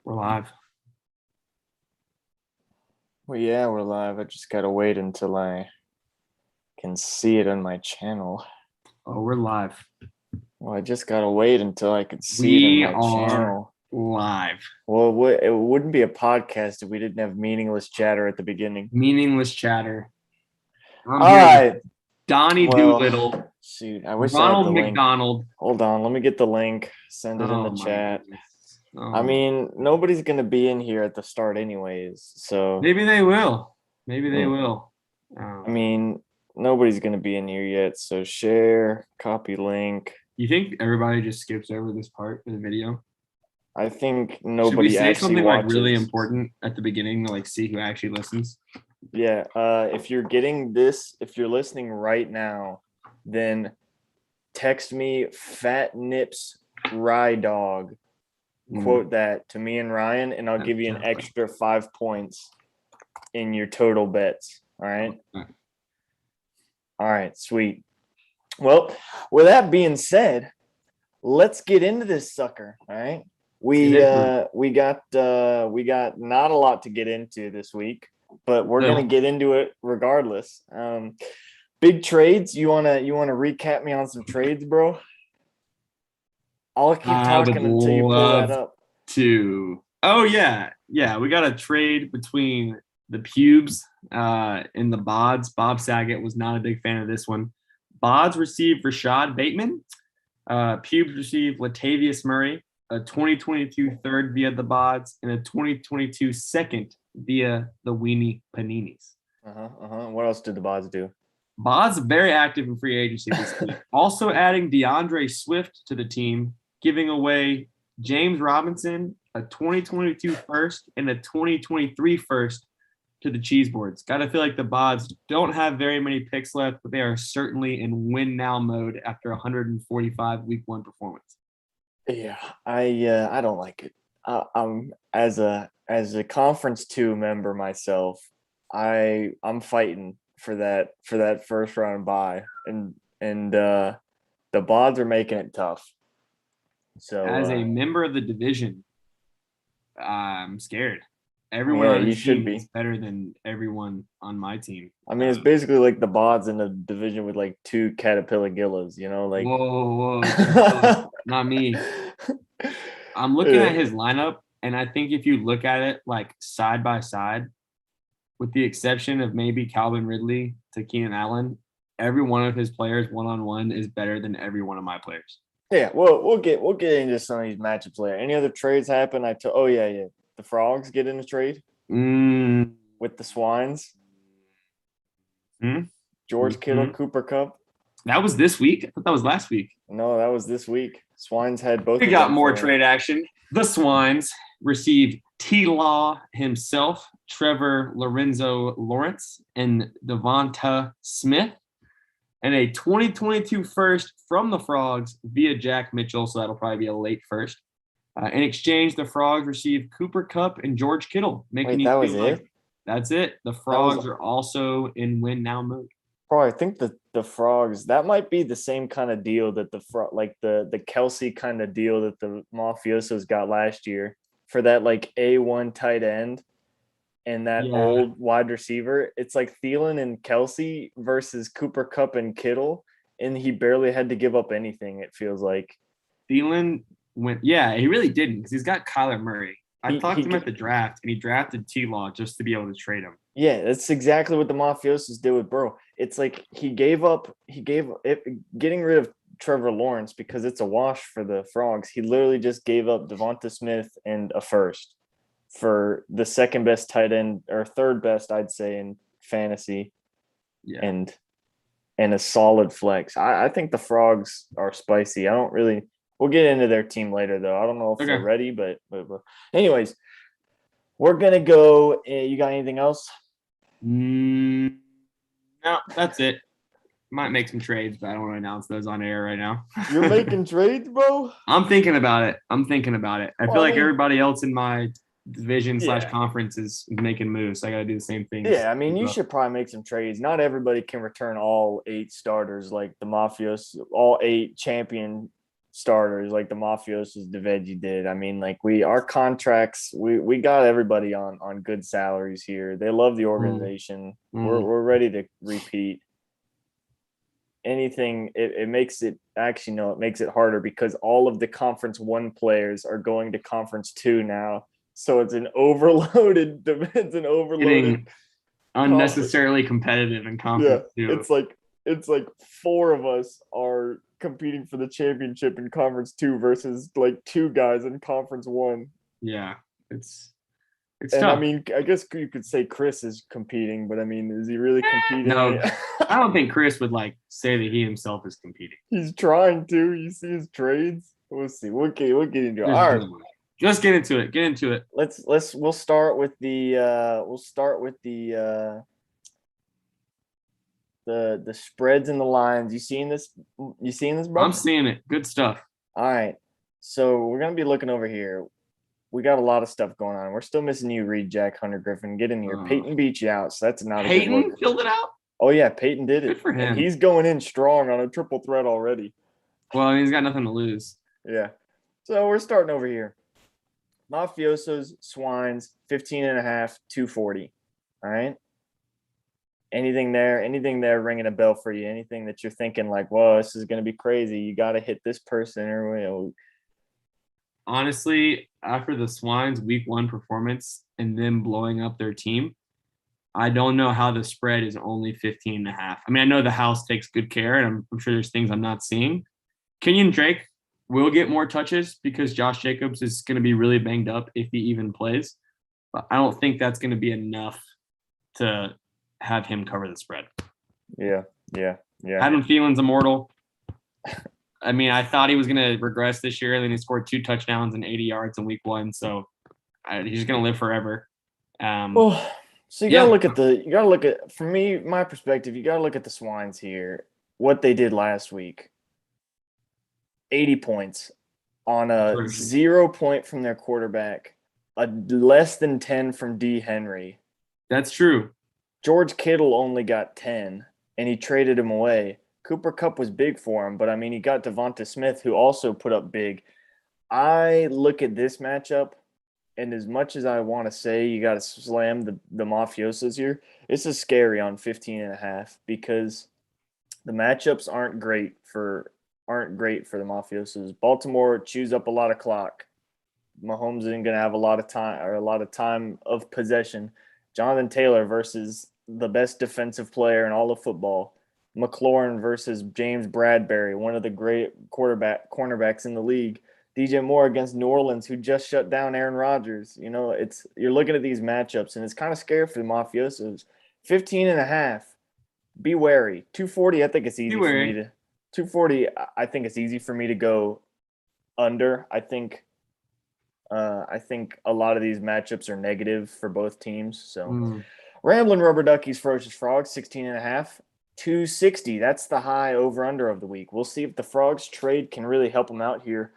We're live. Well, yeah, we're live. I just gotta wait until I can see it on my channel. Oh, we're live. Well, I just gotta wait until I can see We it on my are channel. live. Well, it wouldn't be a podcast if we didn't have meaningless chatter at the beginning. Meaningless chatter. I'm All here right. with Donnie Doolittle, Shoot, I wish I had Ronald the link. McDonald. Hold on, let me get the link. Send it in the my chat. goodness. Oh, I mean, nobody's gonna be in here at the start anyways, so maybe they will. Maybe they will. I mean, nobody's gonna be in here yet. So share, copy link. You think everybody just skips over this part of the video? I think Should we nobody say actually something watches. like really important at the beginning to like see who actually listens? Yeah. If you're getting this, if you're listening right now, then text me Fat Nips Rye Dog. Quote that to me and Ryan, and I'll give you an extra 5 points in your total bets. All right. All right. Sweet. Well, with that being said, let's get into this sucker. All right. We got not a lot to get into this week, but we're gonna get into it regardless. Big trades. You wanna recap me on some trades, bro? I'll keep talking until you pull that up. Oh yeah. We got a trade between the Pubes and the Bods. Bob Saget was not a big fan of this one. Bods received Rashad Bateman. Pubes received Latavius Murray, a 2022 third via the Bods, and a 2022 second via the Weenie Paninis. What else did the Bods do? Bods very active in free agency this week. Also adding DeAndre Swift to the team, giving away James Robinson, a 2022 first and a 2023 first to the Cheeseboards. Gotta feel like the Bods don't have very many picks left, but they are certainly in win now mode after 145 week one performance. Yeah, I don't like it. As a conference 2 member myself, I'm fighting for that first round bye, and the Bods are making it tough. So as a member of the division, I'm scared. Everyone on this team is better than everyone on my team. I mean, it's basically like the Bods in a division with like 2 Caterpillar Gillas, you know, like whoa, not me. I'm looking at his lineup, and I think if you look at it like side by side, with the exception of maybe Calvin Ridley to Keenan Allen, every one of his players one-on-one is better than every one of my players. Yeah, well, we'll get into some of these matchups later. Any other trades happen? The Frogs get in a trade with the Swines. George Kittle, Cooper Kupp. That was this week? I thought that was last week. No, that was this week. Swines had both. We got more trade action. The Swines received T-Law himself, Trevor Lorenzo Lawrence, and Devonta Smith, and a 2022 first from the Frogs via Jack Mitchell, so that'll probably be a late first. In exchange, the Frogs received Cooper Kupp and George Kittle, making that was it? That's it. The Frogs are also in win now mode. Bro, I think the Frogs, that might be the same kind of deal that the Kelsey kind of deal that the Mafiosos got last year for that like A1 tight end and that old wide receiver. It's like Thielen and Kelsey versus Cooper Kupp and Kittle, and he barely had to give up anything, it feels like. Thielen went, he really didn't, because he's got Kyler Murray. I talked to him at the draft, and he drafted T-Law just to be able to trade him. Yeah, that's exactly what the Mafiosos did with Bro. It's like he gave getting rid of Trevor Lawrence because it's a wash for the Frogs. He literally just gave up Devonta Smith and a first for the second best tight end, or third best, I'd say, in fantasy. Yeah. And a solid flex. I think the Frogs are spicy. We'll get into their team later, though. I don't know if they're ready, but anyways, we're going to go. You got anything else? No, that's it. Might make some trades, but I don't want to announce those on air right now. You're making trades, bro? I'm thinking about it. I feel like everybody else in my division / conference is making moves. So I got to do the same thing. Yeah, I mean, you should probably make some trades. Not everybody can return all 8 starters like the Mafios, all 8 champion starters like the Mafiosos, the Veggie did. I mean, like our contracts, we got everybody on good salaries here. They love the organization. We're ready to repeat. Anything it makes it actually no, it makes it harder because all of the Conference 1 players are going to Conference 2 now. So it's an overloaded Getting unnecessarily competitive in Conference 2. It's like 4 of us are competing for the championship in Conference 2 versus like 2 guys in Conference 1. Yeah, it's and tough. I mean, I guess you could say Chris is competing, but I mean, is he really competing? No, I don't think Chris would like say that he himself is competing. He's trying to. You see his trades. We'll see. We'll get into it. All right, just get into it. Get into it. We'll start with the the spreads and the lines. You seeing this, bro? I'm seeing it. Good stuff. All right. So we're going to be looking over here. We got a lot of stuff going on. We're still missing you, Reed, Jack, Hunter Griffin. Get in here. Peyton beat you out, so that's not a good look. Peyton filled it out? Oh, yeah, Peyton did it. Good for him. And he's going in strong on a triple threat already. Well, he's got nothing to lose. Yeah. So we're starting over here. Mafiosos, Swines, 15.5, 240. All right. Anything there ringing a bell for you? Anything that you're thinking like, whoa, this is going to be crazy. You got to hit this person or honestly, after the Swines week 1 performance and them blowing up their team, I don't know how the spread is only 15.5. I mean, I know the house takes good care, and I'm sure there's things I'm not seeing. Kenyon Drake will get more touches because Josh Jacobs is going to be really banged up if he even plays. But I don't think that's going to be enough to have him cover the spread. Yeah. Adam Thielen's immortal. I mean, I thought he was going to regress this year, and then he scored 2 touchdowns and 80 yards in week 1. So he's going to live forever. So you gotta look at, from me, my perspective, you gotta look at the Swines here. What they did last week. 80 points on a 0 point from their quarterback, a less than 10 from D. Henry. That's true. George Kittle only got 10, and he traded him away. Cooper Kupp was big for him, but I mean, he got Devonta Smith, who also put up big. I look at this matchup, and as much as I want to say you got to slam the Mafiosos here, this is scary on 15.5 because the matchups aren't great for the Mafiosos. Baltimore chews up a lot of clock. Mahomes isn't going to have a lot of time of possession. Jonathan Taylor versus the best defensive player in all of football. McLaurin versus James Bradbury, one of the great cornerbacks in the league. DJ Moore against New Orleans, who just shut down Aaron Rodgers. You know, you're looking at these matchups, and it's kind of scary for the Mafiosos. 15.5. Be wary. 240, I think it's easy for me to. 240, I think it's easy for me to go under. I think a lot of these matchups are negative for both teams. So, Ramblin' Rubber Duckies, Ferocious Frogs, 16.5. 260. That's the high over-under of the week. We'll see if the Frogs trade can really help them out here.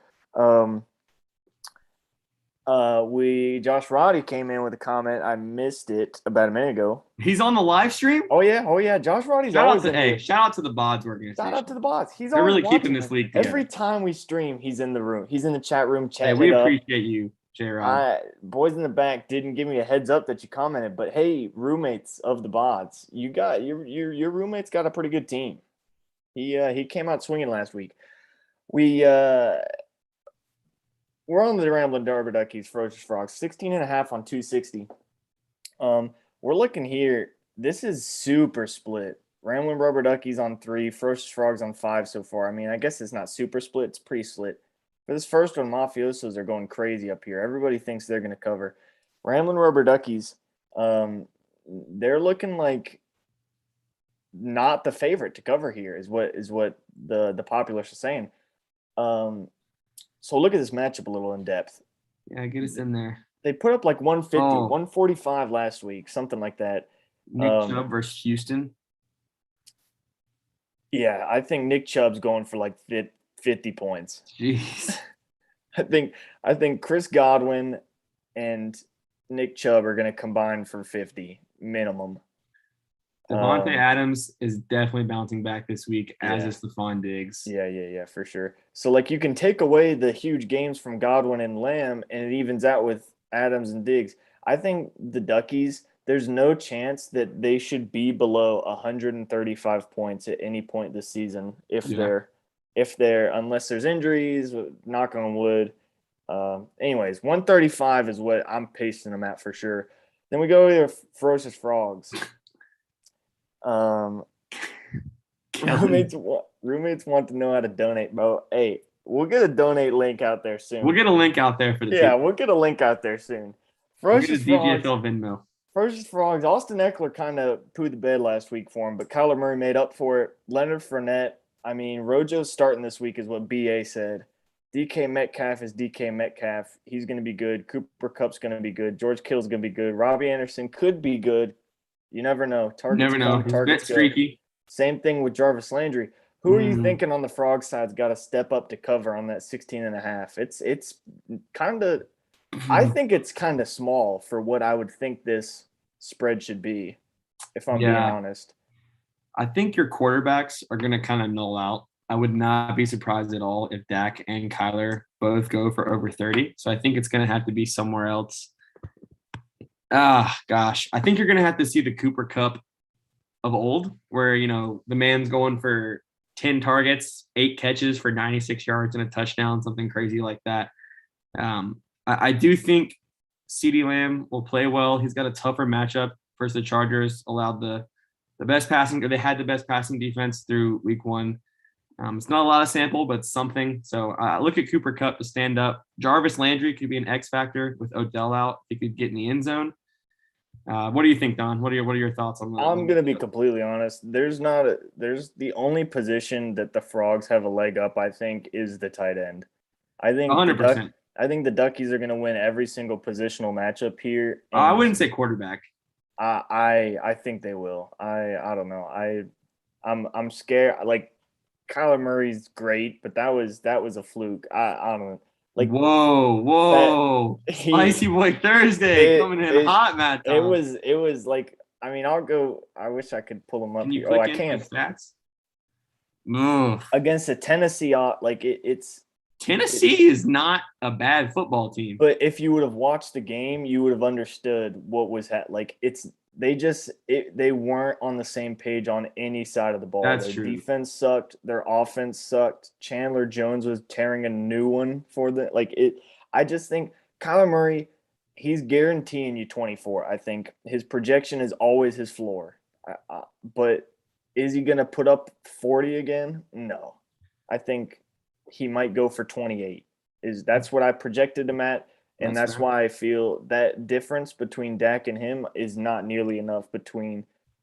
Josh Roddy came in with a comment. I missed it about a minute ago. He's on the live stream? Oh yeah. Josh Roddy's shout always shout out to the Bods organization. Shout out to the Bods. They're really keeping this league together. Every time we stream, he's in the room. He's in the chat room chatting. Hey, we appreciate you, J-Rod. Boys in the back didn't give me a heads up that you commented, but hey, roommates of the Bods, you got your roommate's got a pretty good team. He came out swinging last week. We're on the Ramblin' Rubber Duckies, Ferocious Frogs, 16.5 on 260. We're looking here. This is super split. Ramblin' Rubber Duckies on 3, Ferocious Frogs on 5 so far. I mean, I guess it's not super split. It's pretty split. For this first one, Mafiosos are going crazy up here. Everybody thinks they're going to cover. Ramblin' Rubber Duckies, they're looking like not the favorite to cover here is what the populace is saying. So look at this matchup a little in depth. Yeah, get us in there. They put up like 150, 145 last week, something like that. Nick Chubb versus Houston. Yeah, I think Nick Chubb's going for like 50 points. Jeez. I think Chris Godwin and Nick Chubb are going to combine for 50 minimum. Devontae Adams is definitely bouncing back this week, as Yeah. is Stephon Diggs. Yeah, for sure. So, like, you can take away the huge games from Godwin and Lamb, and it evens out with Adams and Diggs. I think the Duckies, there's no chance that they should be below 135 points at any point this season if they're unless there's injuries, knock on wood. Anyways, 135 is what I'm pasting them at for sure. Then we go to Ferocious Frogs. Roommates want to know how to donate, bro. Hey, we'll get a donate link out there soon. We'll get a link out there for the Yeah, we'll get a link out there soon. Ferocious Frogs. DGFL Venmo. Ferocious Frogs. Austin Eckler kind of pooed the bed last week for him, but Kyler Murray made up for it. Leonard Fournette. I mean, Rojo's starting this week is what BA said. DK Metcalf is DK Metcalf. He's going to be good. Cooper Kupp's going to be good. George Kittle's going to be good. Robbie Anderson could be good. You never know. Never know. He's a bit streaky. Same thing with Jarvis Landry. Who are you thinking on the Frog side's got to step up to cover on that 16.5? It's kind of – I think it's kind of small for what I would think this spread should be, if I'm being honest. I think your quarterbacks are going to kind of null out. I would not be surprised at all if Dak and Kyler both go for over 30. So I think it's going to have to be somewhere else. Gosh. I think you're going to have to see the Cooper Kupp of old where, the man's going for 10 targets, 8 catches for 96 yards and a touchdown, something crazy like that. I do think CeeDee Lamb will play well. He's got a tougher matchup versus the Chargers, allowed the best passing, or they had the best passing defense through week 1. It's not a lot of sample, but something. So look at Cooper Kupp to stand up. Jarvis Landry could be an X factor with Odell out. He could get in the end zone. What do you think, Don? What are your thoughts on that? I'm going to be completely honest. There's the only position that the Frogs have a leg up, I think, is the tight end. I think 100%. I think the Duckies are going to win every single positional matchup here. I wouldn't say quarterback. I think they will. I don't know. I'm scared. Like, Kyler Murray's great, but that was a fluke. I don't know. Like, whoa. Spicy Boy Thursday coming in hot, Matt. It was like, I mean, I wish I could pull them up here. I can't. Stats? Against the Tennessee, it's Tennessee is not a bad football team. But if you would have watched the game, you would have understood what was they weren't on the same page on any side of the ball. That's their true. Defense sucked. Their offense sucked. Chandler Jones was tearing a new one for I just think Kyler Murray, he's guaranteeing you 24. I think his projection is always his floor. But is he going to put up 40 again? No. I think he might go for 28. That's what I projected him at. And that's why I feel that difference between Dak and him is not nearly enough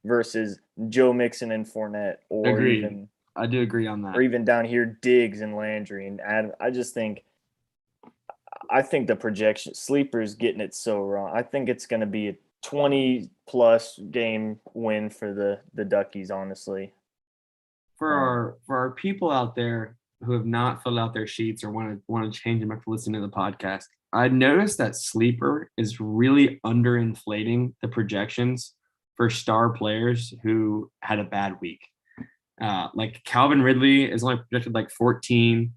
versus Joe Mixon and Fournette, or even I do agree on that. Or even down here, Diggs and Landry and Adam. I think the projection sleeper's getting it so wrong. I think it's going to be a 20-plus game win for the Duckies, honestly. For our people out there who have not filled out their sheets or want to change them after listening to the podcast, I noticed that Sleeper is really underinflating the projections for star players who had a bad week. Like Calvin Ridley is only projected like 14.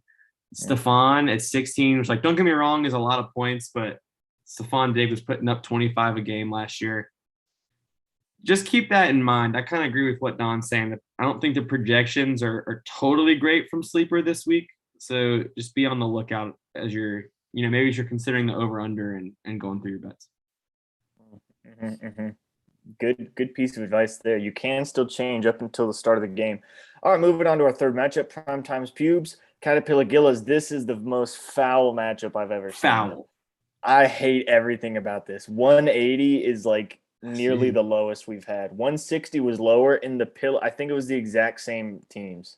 Stephon at 16, which, like, don't get me wrong, is a lot of points, but Stephon Diggs was putting up 25 a game last year. Just keep that in mind. I kind of agree with what Don's saying. I don't think the projections are totally great from Sleeper this week. So just be on the lookout as you're, maybe as you're considering the over-under and going through your bets. Mm-hmm. Good piece of advice there. You can still change up until the start of the game. All right, moving on to our third matchup, Primetime's Pubes, Caterpillar Gillas. This is the most foul matchup I've ever seen. Foul. I hate everything about this. 180 is like nearly the lowest we've had. 160 was lower in the pill. I think it was the exact same teams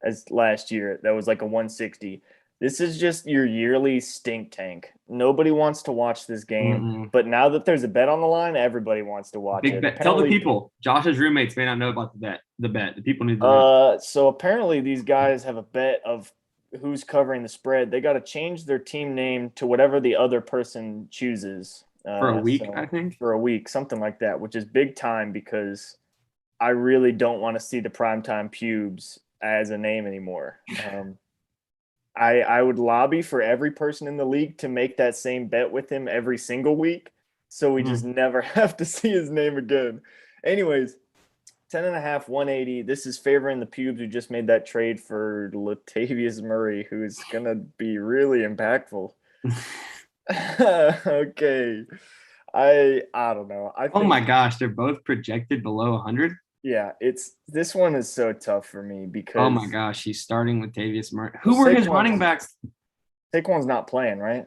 as last year. That was like a 160. This is just your yearly stink tank. Nobody wants to watch this game, but now that there's a bet on the line, everybody wants to watch it. Tell the people. Josh's roommates may not know about the bet. The people need to know. So apparently these guys have a bet of who's covering the spread. They got to change their team name to whatever the other person chooses. For a week, I think. For a week, something like that, which is big time because I really don't want to see the primetime pubes as a name anymore. I would lobby for every person in the league to make that same bet with him every single week, so we just never have to see his name again. Anyways, 10.5, 180. This is favoring the pubes who just made that trade for Latavius Murray, who's gonna be really impactful. Okay. I don't know. I think, oh my gosh, they're both projected below 100. yeah, this one is so tough for me because Oh my gosh, he's starting with Latavius Murray. Who were his running backs? Saquon's not playing, right?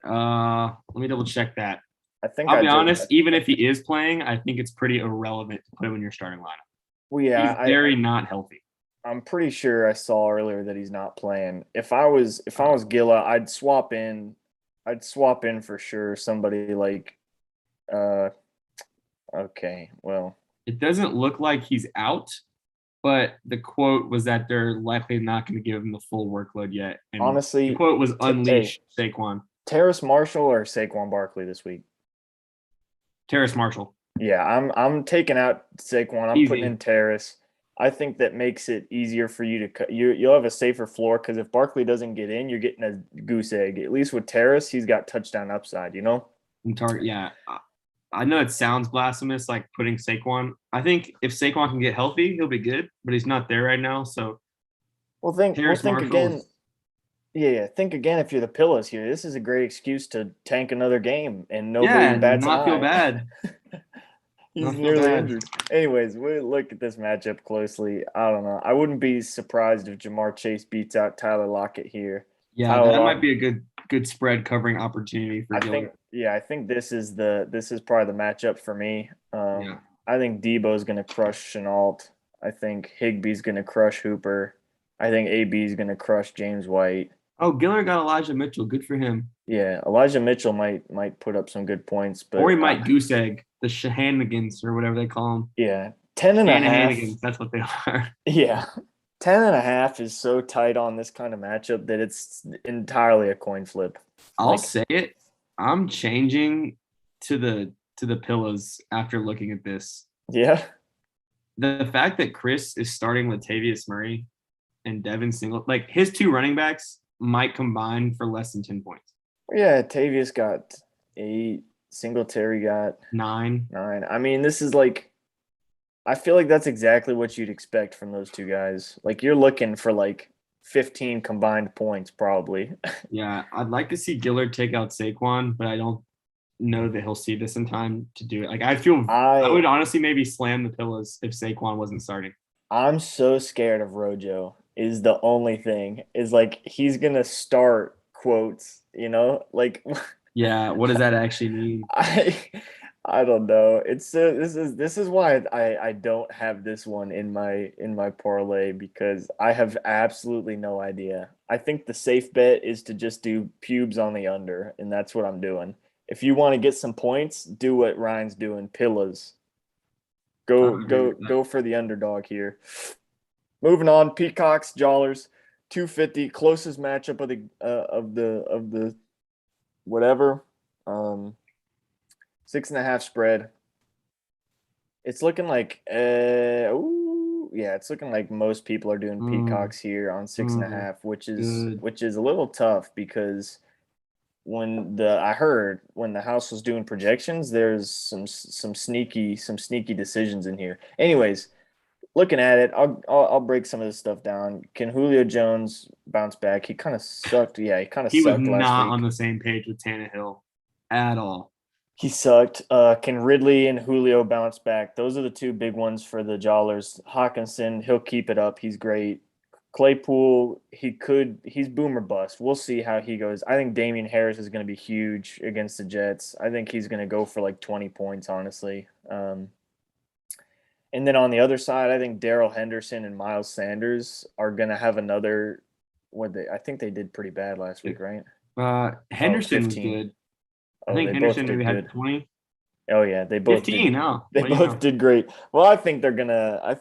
Let me double check that. I think I'll be honest, even if he is playing, I think it's pretty irrelevant to put him in your starting lineup. Well, yeah, he's very not healthy. I'm pretty sure I saw earlier that he's not playing. If I was Gilla, I'd swap in for sure somebody like okay, well. It doesn't look like he's out, but the quote was that they're likely not going to give him the full workload yet. And honestly, the quote was unleash Saquon. Terrace Marshall or Saquon Barkley this week? Terrace Marshall. Yeah, I'm taking out Saquon. I'm putting in Terrace. I think that makes it easier for you to cut. You'll have a safer floor because if Barkley doesn't get in, you're getting a goose egg. At least with Terrace, he's got touchdown upside. You know. Yeah. I know it sounds blasphemous, like putting Saquon. I think if Saquon can get healthy, he'll be good, but he's not there right now. So, think again. Yeah, think again. If you're the Pillows here, this is a great excuse to tank another game and nobody bats an eye. Not feel bad. He's nearly injured. Anyways, we look at this matchup closely. I don't know. I wouldn't be surprised if Jamar Chase beats out Tyler Lockett here. Yeah, that might be a good spread covering opportunity for Gillard. I think this is probably the matchup for me. I think Debo's going to crush Chenault. I think Higbee's going to crush Hooper. I think AB's going to crush James White. Oh, Gillard got Elijah Mitchell. Good for him. Yeah, Elijah Mitchell might put up some good points, but or he might goose egg the shenanigans or whatever they call them. Yeah, 10.5. That's what they are. Yeah, 10.5 is so tight on this kind of matchup that it's entirely a coin flip. I'll say it. I'm changing to the Pillows after looking at this. Yeah. The fact that Chris is starting Latavius Murray and Devin Singletary, like his two running backs might combine for less than 10 points. Yeah, Tavius got 8. Singletary got 9. I mean, this is like – I feel like that's exactly what you'd expect from those two guys. Like you're looking for like 15 combined points probably. Yeah, I'd like to see Gillard take out Saquon, but I don't know that he'll see this in time to do it. Like I would honestly maybe slam the Pillows if Saquon wasn't starting. I'm so scared of Rojo is the only thing. Is like he's going to start quotes, you know? Like yeah, what does that actually mean? I don't know. It's this is why I don't have this one in my parlay because I have absolutely no idea. I think the safe bet is to just do pubes on the under, and that's what I'm doing. If you want to get some points, do what Ryan's doing. Pillows. Go for the underdog here. Moving on, Peacocks, Jollers, 250, closest matchup of the whatever. 6.5 spread. It's looking like it's looking like most people are doing Peacocks here on 6.5, which is a little tough because when the house was doing projections, there's some sneaky decisions in here. Anyways, looking at it, I'll break some of this stuff down. Can Julio Jones bounce back? He kind of sucked. Yeah, he kind of sucked last week. He was not on the same page with Tannehill at all. He sucked. Can Ridley and Julio bounce back? Those are the two big ones for the Jollers. Hawkinson, he'll keep it up. He's great. Claypool, he's boom or bust. We'll see how he goes. I think Damian Harris is going to be huge against the Jets. I think he's going to go for like 20 points, honestly. And then on the other side, I think Darrell Henderson and Miles Sanders are going to have another I think they did pretty bad last week, right? Henderson was good. I think Henderson maybe had 20. Oh yeah, they both 15. They both did great. Well, I think they're gonna. I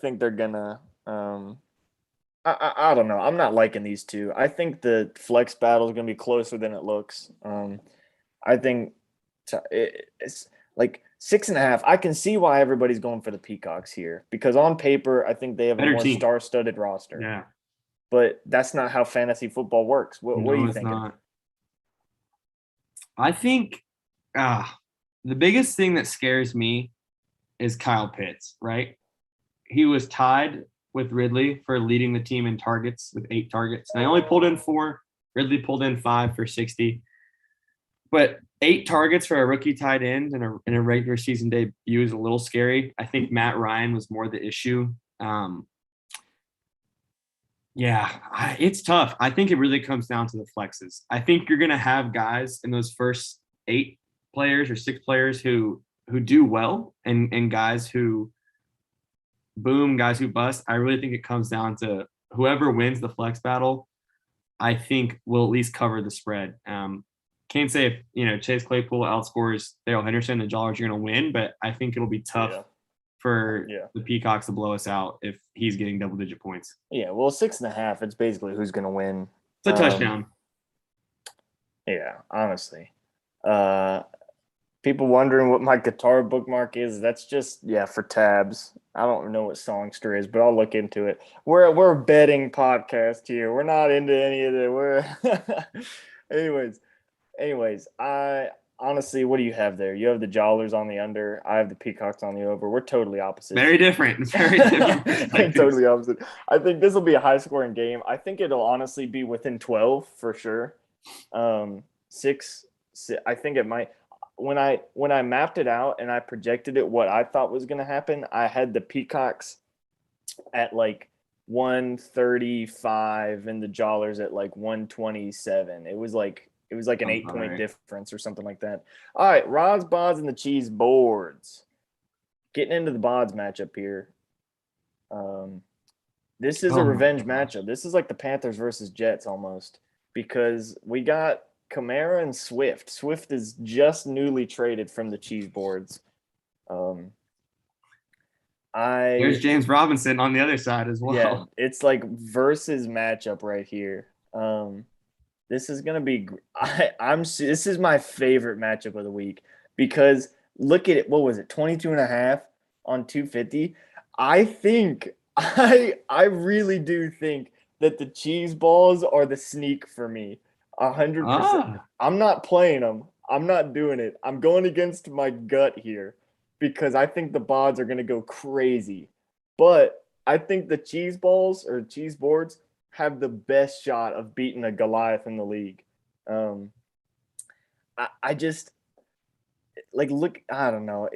don't know. I'm not liking these two. I think the flex battle is gonna be closer than it looks. I think it's like 6.5. I can see why everybody's going for the Peacocks here because on paper, I think they have a Better more team. star-studded roster. Yeah. But that's not how fantasy football works. What are No, you it's thinking? not. I think the biggest thing that scares me is Kyle Pitts, right? He was tied with Ridley for leading the team in targets with 8 targets. And I only pulled in 4. Ridley pulled in 5 for 60. But 8 targets for a rookie tight end in a regular season debut is a little scary. I think Matt Ryan was more the issue. It's tough. I think it really comes down to the flexes. I think you're going to have guys in those first 8 players or 6 players who do well and guys who boom, guys who bust. I really think it comes down to whoever wins the flex battle, I think will at least cover the spread. Can't say if Chase Claypool outscores Darrell Henderson, the Dollars are going to win, but I think it'll be tough for the Peacocks to blow us out if he's getting double-digit points. Yeah, well, 6.5. It's basically who's going to win. It's a touchdown. Yeah, honestly. People wondering what my guitar bookmark is. That's just for tabs. I don't know what Songster is, but I'll look into it. We're a betting podcast here. We're not into any of that. Anyways, I honestly, what do you have there? You have the Jawlers on the under. I have the Peacocks on the over. We're totally opposite. Very different. Very different. Totally opposite. I think this will be a high-scoring game. I think it'll honestly be within 12 for sure. 6. I think it might. When I mapped it out and I projected it, what I thought was going to happen, I had the Peacocks at like 135 and the Jawlers at like 127. It was like an 8-point difference or something like that. All right, Rods, Bods, and the Cheese boards. Getting into the Bods matchup here. This is a revenge matchup. This is like the Panthers versus Jets almost because we got Kamara and Swift. Swift is just newly traded from the Cheese boards. There's James Robinson on the other side as well. Yeah, it's like versus matchup right here. This is gonna be. This is my favorite matchup of the week because look at it. What was it? 22.5 on 250. I think I really do think that the cheese balls are the sneak for me. 100%. I'm not playing them. I'm not doing it. I'm going against my gut here because I think the bods are gonna go crazy. But I think the cheese balls or cheese boards have the best shot of beating a Goliath in the league. I just look. I don't know.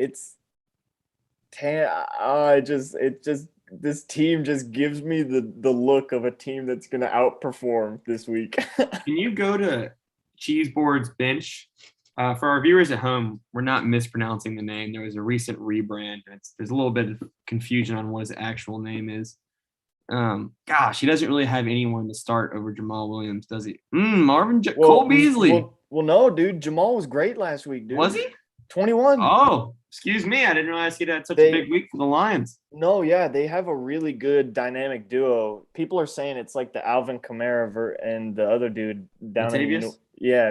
This team just gives me the look of a team that's going to outperform this week. Can you go to Cheese Board's bench? For our viewers at home, we're not mispronouncing the name. There was a recent rebrand. There's a little bit of confusion on what his actual name is. He doesn't really have anyone to start over Jamal Williams, does he? Cole Beasley. Well, no, dude. Jamal was great last week, dude. Was he? 21. Oh, excuse me. I didn't realize he had such a big week for the Lions. No, yeah, they have a really good dynamic duo. People are saying it's like the Alvin Kamara and the other dude down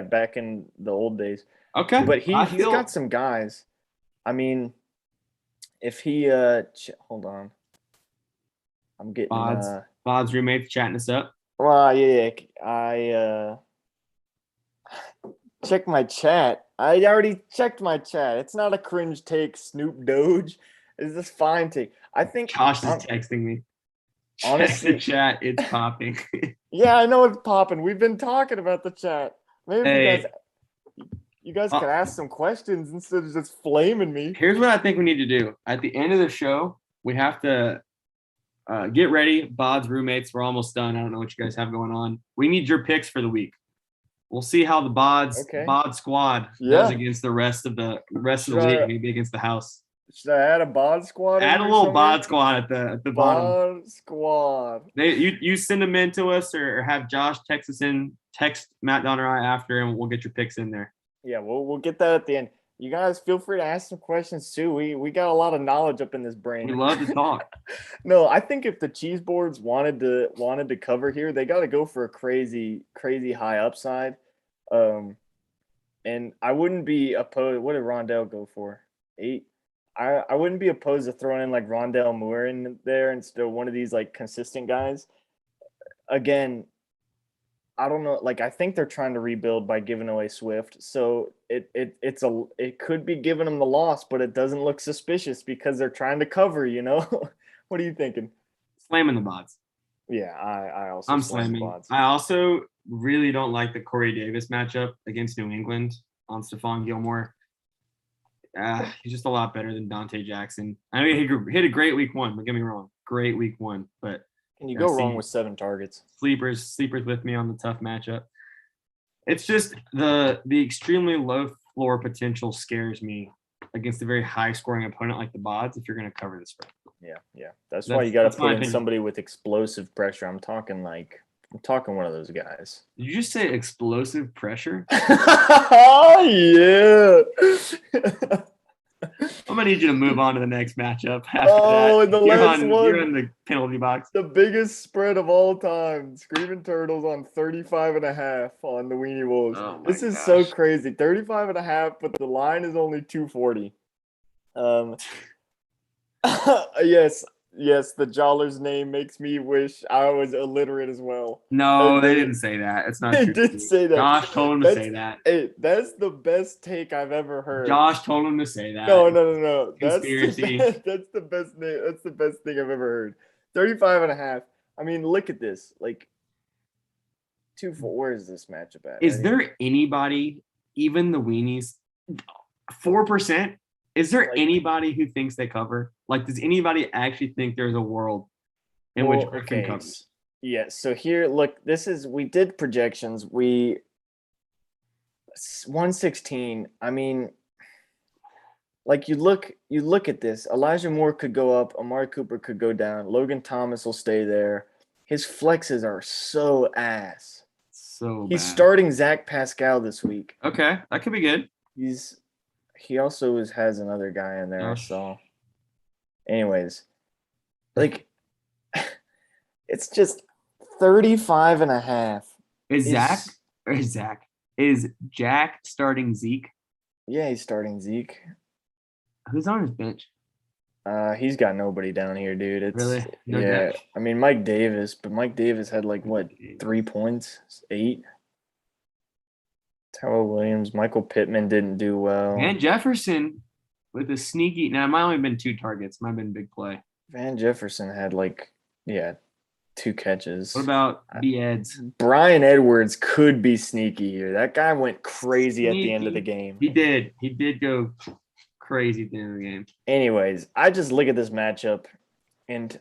back in the old days. Okay, but he's got some guys. I mean, if he hold on. I'm getting Bod's roommates chatting us up. Well, yeah, I check my chat. I already checked my chat. It's not a cringe take, Snoop Doge. It's just fine take. I think Josh is texting me. Honestly, check the chat. It's popping. Yeah, I know it's popping. We've been talking about the chat. Maybe you guys can ask some questions instead of just flaming me. Here's what I think we need to do. At the end of the show, we have to get ready. Bod's roommates, we're almost done. I don't know what you guys have going on. We need your picks for the week. We'll see how the Bod squad does against the rest of the league, maybe against the house. Should I add a Bod squad? Add a little Bod squad at the bottom. Bod squad. You send them in to us or have Josh text Matt Don or I after, and we'll get your picks in there. Yeah, we'll get that at the end. You guys feel free to ask some questions too. We got a lot of knowledge up in this brain. We love to talk. No, I think if the cheese boards wanted to cover here, they got to go for a crazy high upside. And I wouldn't be opposed. What did Rondell go for? 8. I wouldn't be opposed to throwing in like Rondale Moore in there instead of one of these like consistent guys. Again, I don't know. Like I think they're trying to rebuild by giving away Swift, so it could be giving them the loss, but it doesn't look suspicious because they're trying to cover. What are you thinking? Slamming the Bods. Yeah, I'm slamming. I also really don't like the Corey Davis matchup against New England on Stephon Gilmore. He's just a lot better than Dante Jackson. I know he hit a great week 1. Don't get me wrong, great week 1. But can you go wrong with 7 targets? Sleepers with me on the tough matchup. It's just the extremely low floor potential scares me against a very high scoring opponent like the Bods if you're going to cover the spread. Yeah. That's why you got to put in somebody with explosive pressure. I'm talking one of those guys. Did you just say explosive pressure? Oh, yeah. I'm going to need you to move on to the next matchup. And the last one. You're in the penalty box. The biggest spread of all time. Screaming Turtles on 35.5 on the Weenie Wolves. Oh this is so crazy. 35.5, but the line is only 240. Yes, the Joller's name makes me wish I was illiterate as well. No, they didn't say that. It's not true. They did say that. Josh told him to say that. Hey, that's the best take I've ever heard. Josh told him to say that. No. Conspiracy. That's the best name. That's the best thing I've ever heard. 35.5. I mean, look at this. Like, where is this matchup at? Is there anybody, even the Weenies, 4%? Is there anybody who thinks they cover? Like, does anybody actually think there's a world in which Griffin covers? Yeah, so here, look, we did projections. 116. I mean, like you look at this. Elijah Moore could go up. Amari Cooper could go down. Logan Thomas will stay there. His flexes are so ass. So he's starting Zach Pascal this week. Okay, that could be good. He also has another guy in there. So, anyways, like it's just 35.5. Is Jack starting Zeke? Yeah, he's starting Zeke. Who's on his bench? He's got nobody down here, dude. Really? No depth. I mean Mike Davis, but Mike Davis had 3 points, 8. Terrell Williams, Michael Pittman didn't do well. Van Jefferson with a sneaky. Now, it might only have been 2 targets. Might have been a big play. Van Jefferson had 2 catches. What about B-Eds? Brian Edwards could be sneaky here. That guy went crazy at the end of the game. He did. He did go crazy at the end of the game. Anyways, I just look at this matchup, and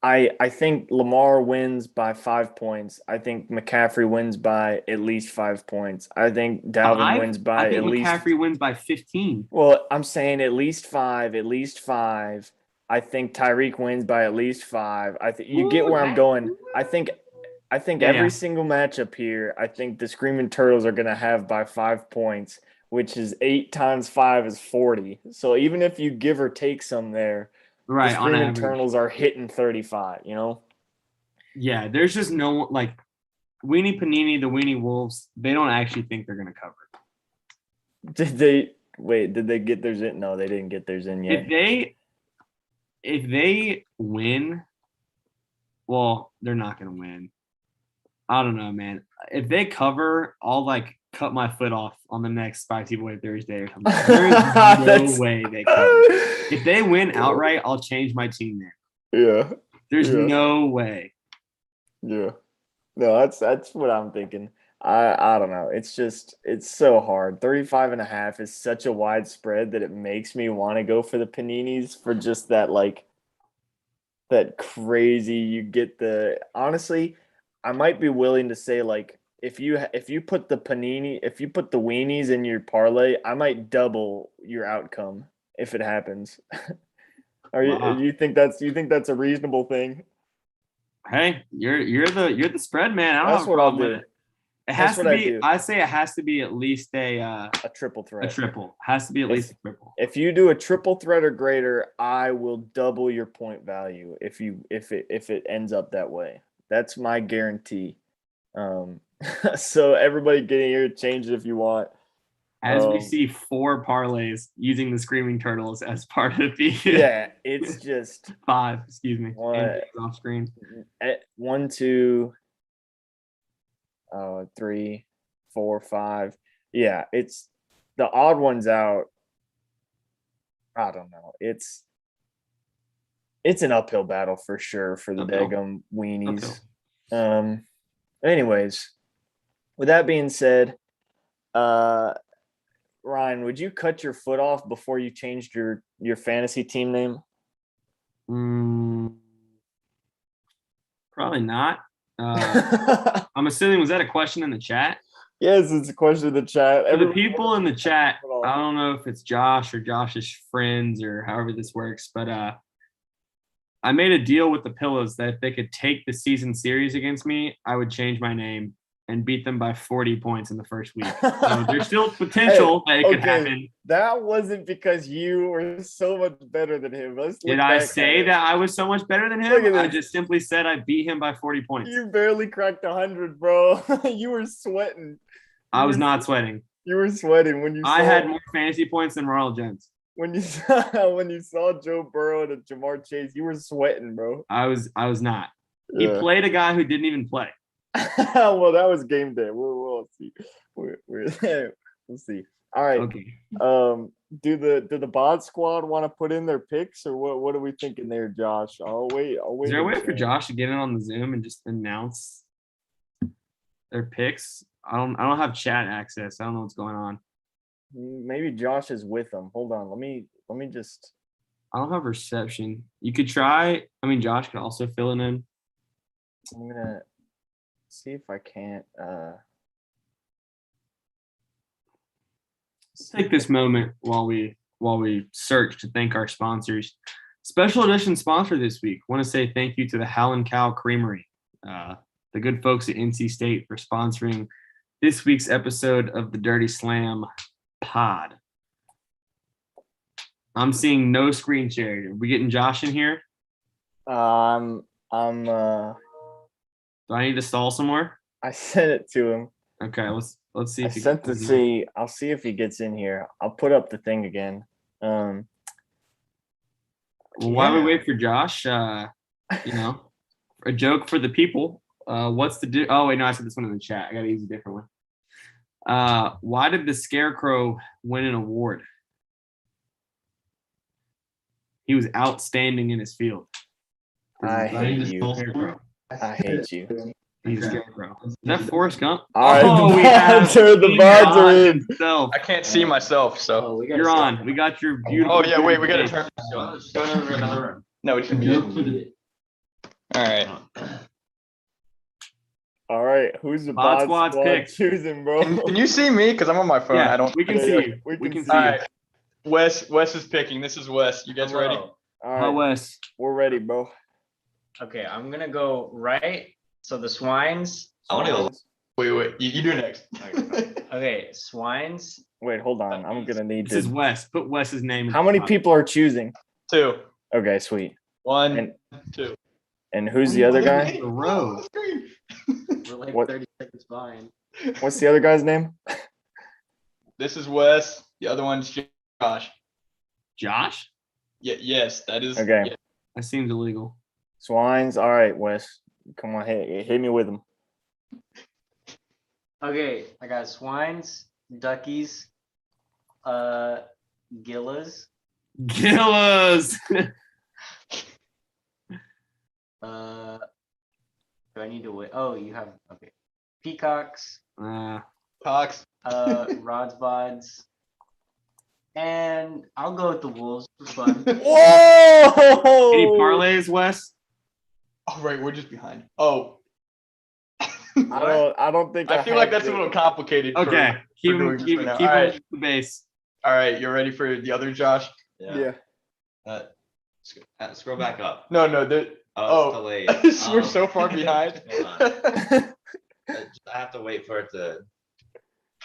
I think Lamar wins by 5 points. I think McCaffrey wins by at least 5 points. I think Dalvin wins by at least. McCaffrey wins by 15. Well, I'm saying at least 5. I think Tyreek wins by at least 5. You get where I'm going. I think every single matchup here, I think the Screaming Turtles are going to have by 5 points, which is 8 times 5 is 40. So even if you give or take some there, right, the Screaming Turtles are hitting 35, Yeah, there's just no, Weenie Panini, the Weenie Wolves, they don't actually think they're going to cover. Did they get theirs in? No, they didn't get theirs in yet. If they win, well, they're not going to win. I don't know, man. If they cover, I'll cut my foot off on the next Spicy Boy Thursday or something. There's no way they cover. If they win outright, I'll change my team name. Yeah. There's no way. Yeah. No, that's what I'm thinking. I don't know. It's so hard. 35.5 is such a wide spread that it makes me want to go for the Paninis for just that that crazy. You get honestly, I might be willing to say if you put the weenies in your parlay, I might double your outcome if it happens. You think that's a reasonable thing? Hey, you're the spread man. That's what I'll do. It has to be. I say it has to be at least a triple threat. A triple has to be at least a triple. If you do a triple threat or greater, I will double your point value. If it ends up that way, that's my guarantee. So everybody getting here, change it if you want. As we see 4 parlays using the Screaming Turtles as part of the Yeah, it's just 5, excuse me. What? Off screen. 1, 2, 3, 4, 5. Yeah, it's the odd ones out. I don't know. It's an uphill battle for sure for the daggum weenies. Anyways, with that being said, Ryan, would you cut your foot off before you changed your fantasy team name? Probably not. I'm assuming, was that a question in the chat? Yes, it's a question in the chat. For the people in the chat, I don't know if it's Josh or Josh's friends or however this works, but I made a deal with the Pillows that if they could take the season series against me, I would change my name and beat them by 40 points in the first week. So there's still potential that it could happen. That wasn't because you were so much better than him. Did I say that I was so much better than him? I just simply said I beat him by 40 points. You barely cracked 100, bro. You were sweating. I was not sweating. You were sweating when you saw. I had more fantasy points than Ronald Jones. When you saw Joe Burrow and Jamar Chase, you were sweating, bro. I was not. Yeah. He played a guy who didn't even play. Well, that was game day. We'll see. We'll see. All right. Okay. Do the bod squad want to put in their picks, or what are we thinking there, Josh? I'll wait. Is there a way for Josh to get in on the Zoom and just announce their picks? I don't have chat access. I don't know what's going on. Maybe Josh is with them. Hold on. Let me just. I don't have reception. You could try. I mean, Josh could also fill it in. I'm gonna see if I can't. Let's take this moment while we search to thank our sponsors. Special edition sponsor this week. Want to say thank you to the Howlin' Cow Creamery, the good folks at NC State, for sponsoring this week's episode of the Dirty Slam pod. I'm seeing no screen share. Are we getting Josh in here? I'm Do I need to stall some more? I sent it to him. Okay, let's see if I sent to see. I'll see if he gets in here. I'll put up the thing again. Well, while we wait for Josh, a joke for the people. What's the oh wait, no, I said this one in the chat. I gotta use a different one. Why did the Scarecrow win an award? He was outstanding in his field. I hate you. I hate you. He's a Scarecrow. Is that Forrest Gump? All right, the bods are in. Himself. I can't see myself, so you're on. We got your beautiful. Oh yeah, wait, we gotta turn. No, it shouldn't be. All right. All right, who's the bod squad pick choosing, bro? Can you see me? Because I'm on my phone. Yeah, I don't. We can see you. We can see you. All right. Wes is picking. This is Wes. You guys ready? All right, Hi, Wes. We're ready, bro. Okay, I'm gonna go right. So the Swines. I want to. Wait. You do next. Okay, Swines. Wait, hold on. I'm gonna need This is Wes. Put Wes's name. How many people are choosing? 2. Okay, sweet. 1, 2. And who's the other guy? The row. We're like What? 30 seconds behind. What's the other guy's name? This is Wes. The other one's Josh. Josh? Yeah. Yes, that is. Okay. Yeah. That seems illegal. Swines. All right, Wes. Come on, hit me with them. Okay, I got Swines, Duckies, Gillas. Gillas. Do I need to wait? Oh, you have okay. Peacocks. Cox. Rods Bods. And I'll go with the Wolves for fun. Whoa! Any parlays, Wes? Oh, right. We're just behind. Oh. I don't think I feel like that's a little complicated. Okay. Keep the base. All right. You're ready for the other Josh? Yeah. Scroll back up. No. Oh, it's delayed. We're so far behind. I have to wait for it to.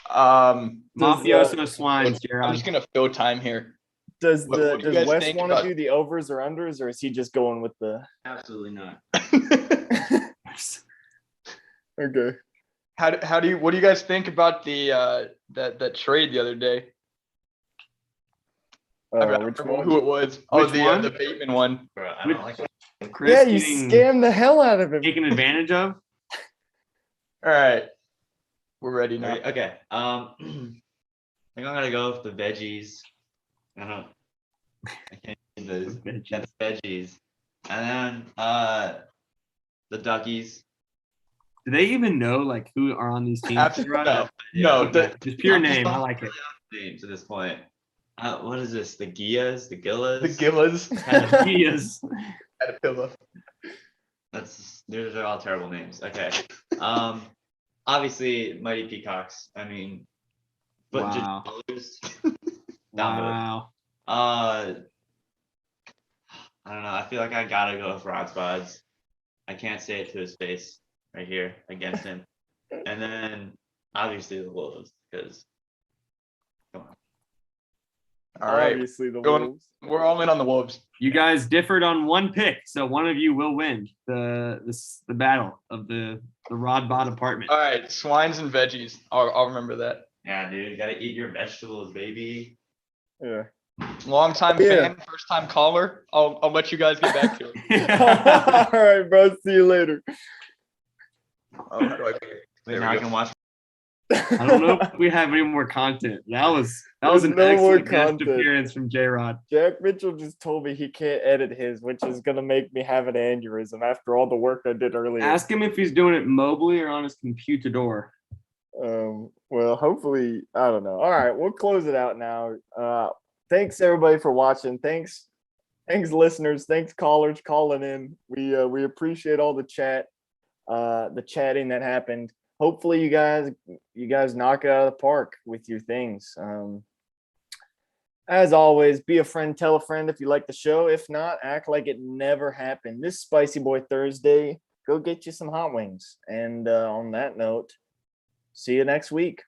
Mafioso Swines. I'm just gonna fill time here. Does What do you does guys Wes think want to about- do the overs or unders, or is he just going with the? Absolutely not. Okay. What do you guys think about the that trade the other day? I Which forgot one? who it was. Which one? The Bateman one. Bro, I Which- don't like it. Chris Yeah, you getting scammed the hell out of him. taken advantage of. All right, we're ready now. Okay. I think I'm gonna go with the veggies. I can't see those. Yeah, the veggies. And then the duckies. Do they even know like who are on these teams? Absolutely. Yeah, No, Just pure I'm just name. I not like it. really on names at this point. What is this? The Gias? The Gillas? the Gillas. He is. Caterpillar. Those are all terrible names. Okay. Obviously Mighty Peacocks. I mean, but Wow. just down both. Wow. I don't know. I feel like I gotta go with Rod's Bods. I can't say it to his face right here against him. And then obviously the Wolves, because come on. All right, Obviously, the Going- Wolves. we're all in on the Wolves. You guys differed on one pick, so one of you will win the battle of the Rod Bod apartment. All right, swines and veggies. I'll remember that. Yeah, dude, you gotta eat your vegetables, baby. Yeah. Long time Yeah. fan, first time caller. I'll let you guys get back to it. All right, bro. See you later. Oh, how do I pick it? Wait, There now we I go. can watch. I don't know if we have any more content. That was There's an no more excellent guest content. appearance from J Rod. Jack Mitchell just told me he can't edit his, which is gonna make me have an aneurysm after all the work I did earlier. Ask him if he's doing it mobily or on his computador. Well, hopefully, I don't know. All right, we'll close it out now. Thanks everybody for watching. Thanks listeners. Thanks callers calling in. We appreciate all the chatting that happened. Hopefully you guys knock it out of the park with your things. As always, be a friend, tell a friend if you like the show. If not, act like it never happened. This Spicy Boy Thursday, go get you some hot wings. And on that note, see you next week.